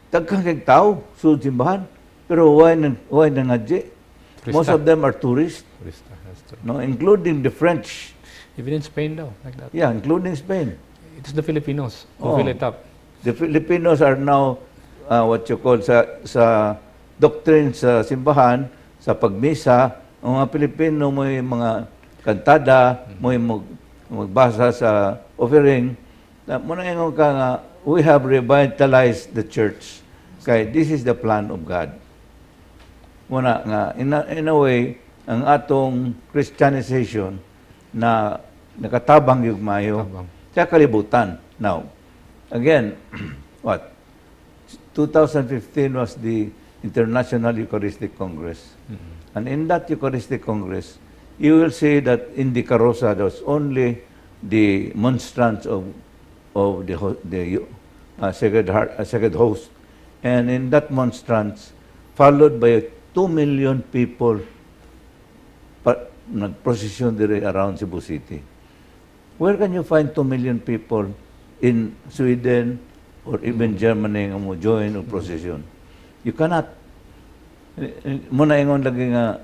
tagkang kay tao, sud simbahan. Pero why nangadji? Most of them are tourists, Turista, that's true. no, including the French. Even in Spain daw, like that. Yeah, including Spain. It's the Filipinos who Oh. fill it up. The Filipinos are now what you call sa doctrine sa simbahan, sa pagmisa, ang mga Pilipino may mga kantada, may magbasa sa offering. Muna ingon ka nga, we have revitalized the church. Kay this is the plan of God. Muna nga, in a way, ang atong Christianization na nakatabang yung mayo, Tabang. sa kalibutan. Now, again, what? 2015 was the International Eucharistic Congress. And in that Eucharistic Congress, you will see that in the Carosa, there was only the monstrance of the Sacred Host. And in that monstrance, followed by 2 million people, nag-procession dire around Cebu City. Where can you find 2 million people in Sweden or even Germany nga mo join o procession? You cannot. Muna ingon lagi nga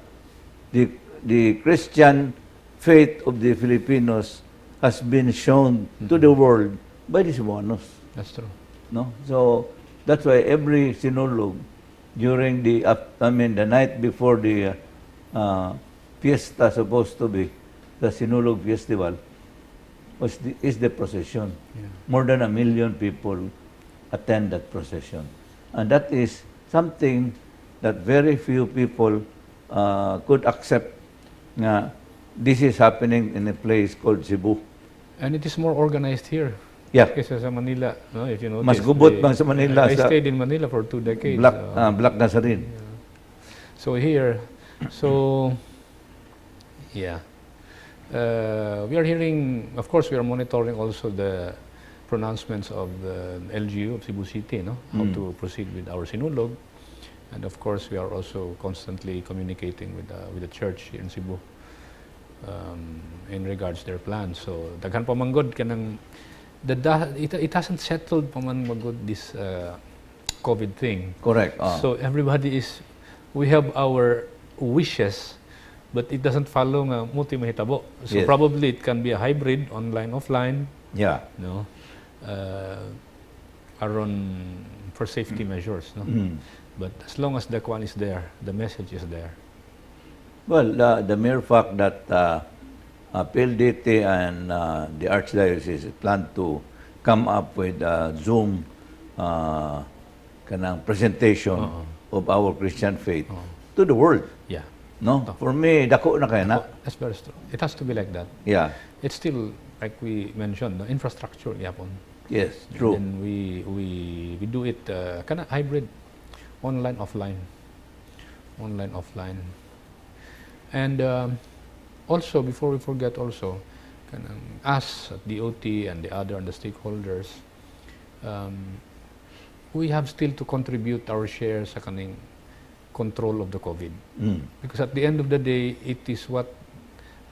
the Christian faith of the Filipinos has been shown to the world by the Cebuanos. That's true. No? So that's why every sinolog during the night before the fiesta supposed to be, the Sinulog Festival, is the procession. Yeah. More than 1 million people attend that procession. And that is something that very few people could accept na this is happening in a place called Cebu. And it is more organized here. Yeah. Kaysa sa Manila. No? If you notice, Mas gubot bang sa Manila I sa stayed in Manila for 2 decades. Black Nazarene. So here, yeah. We are hearing, of course, we are monitoring also the pronouncements of the LGU of Cebu City, no? How to proceed with our sinulog. And of course, we are also constantly communicating with the church in Cebu in regards to their plans. So, daghan pa manggod kanang it hasn't settled pa man magod this COVID thing. Correct. So we have our wishes, but it doesn't follow nga multi mahitabo. So Yes. probably it can be a hybrid, online, offline, Yeah. no? Aron for safety measures, no? But as long as the kwan is there, the message is there. Well, the mere fact that PLDT and the Archdiocese plan to come up with a Zoom kanang presentation of our Christian faith to the world. Yeah. No? For me, dako na kaya na. That's very true. It has to be like that. Yeah. It's still, like we mentioned, the infrastructure, yapon. Yes, true. And we do it kind of hybrid, online, offline. Online, offline. And also, before we forget also, us at DOT and the other and the stakeholders, we have still to contribute our share sa kaning control of the COVID. Because at the end of the day, it is what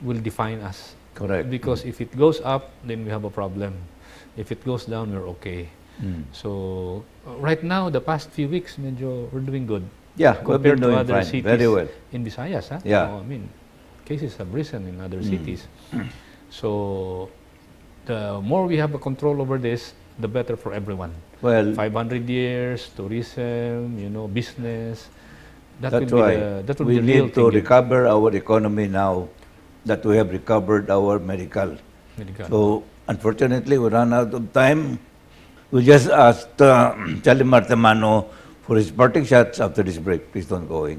will define us. Correct. Because if it goes up, then we have a problem. If it goes down, we're okay. So right now, the past few weeks, medyo we're doing good. Yeah, we've been Compared to doing other fine. cities Very well. in Visayas. Huh? Yeah. I mean, cases have risen in other cities. So the more we have a control over this, the better for everyone. Well, 500 years, tourism, business. that's why that will we be the real need to thing. recover our economy now that we have recovered our medical. Medical. So, unfortunately, we ran out of time. We just asked Shalimar Tamano for his parting shots after this break. Please don't go away.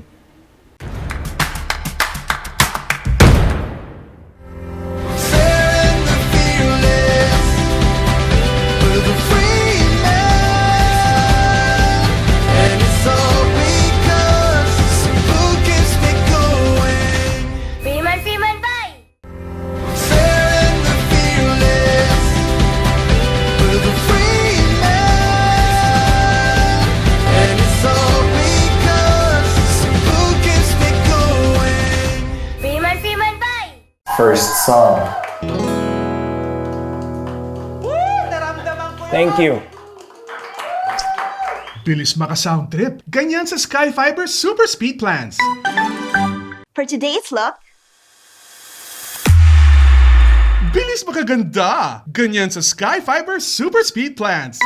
Freeman, bye! Freeman, bye! First song. Thank you. Bilis maka-sound trip. Ganyan sa Skyfiber Super Speed Plans. For today's look, Bilis makaganda. Ganyan sa Skyfiber Super Speed Plans.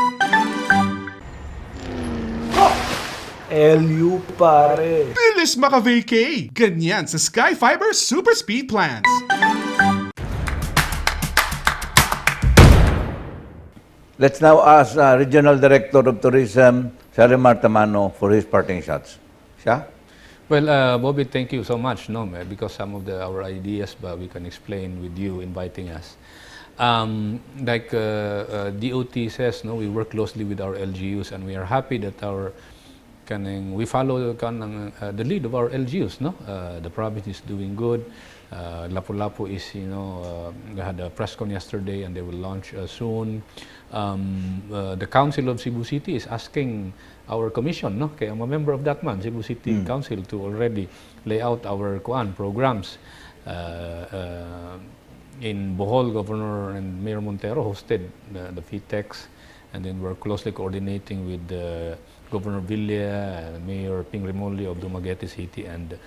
LU pare. Bilis maka-vacay. Ganyan sa Skyfiber Super Speed Plans. Let's now ask Regional Director of Tourism, Shalimar Tamano, for his parting shots. Siya? Well, Bobit, thank you so much, because some of our ideas, but we can explain with you inviting us. Like DOT says, we work closely with our LGUs, and we are happy that we follow the lead of our LGUs. The province is doing good. Lapu-Lapu is, they had a press con yesterday, and they will launch soon. The Council of Cebu City is asking our commission, kaya I'm a member of that man, Cebu City Council, to already lay out our programs. In Bohol, Governor and Mayor Montero hosted the FITEX, and then we're closely coordinating with Governor Villa and Mayor Ping Remolli of Dumaguete City and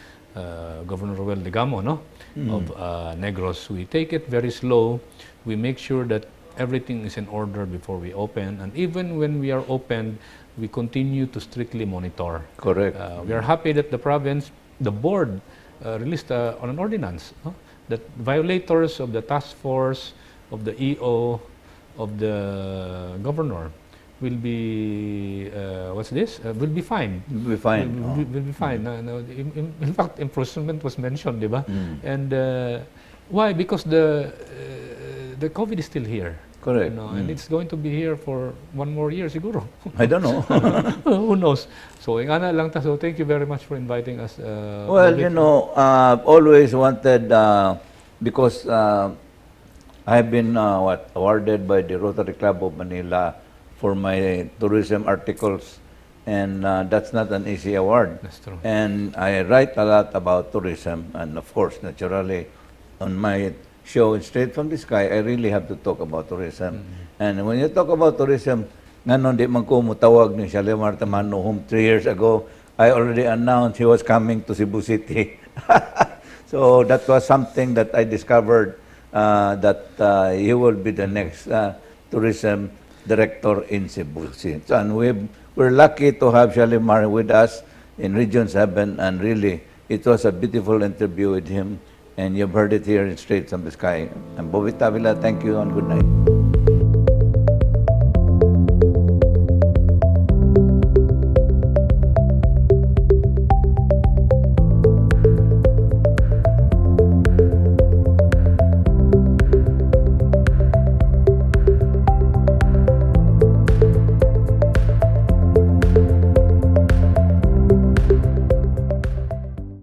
Governor Roel Legamo of Negros. We take it very slow. We make sure that everything is in order before we open, and even when we are opened, we continue to strictly monitor. Correct. We are happy that the board released on an ordinance that violators of the task force, of the EO, of the governor will be will be fined. Will be fine. Will be fine. In fact, imprisonment was mentioned, diba? And why? Because the COVID is still here. Correct. And it's going to be here for 1 more year, siguro. I don't know. Who knows? So, so thank you very much for inviting us. Well, I've always wanted, because I've been awarded by the Rotary Club of Manila for my tourism articles, and that's not an easy award. That's true. And I write a lot about tourism, and of course, naturally, on my show Straight from the Sky, I really have to talk about tourism. And when you talk about tourism, nganon di man ko mutawag ni Shalimar Tamano, whom 3 years ago, I already announced he was coming to Cebu City. So that was something that I discovered, that he will be the next tourism director in Cebu City. And we're lucky to have Shalimar with us in Region 7, and really It was a beautiful interview with him, and you've heard it here in Straight from the Sky. I'm Bobit Avila. Thank you and good night.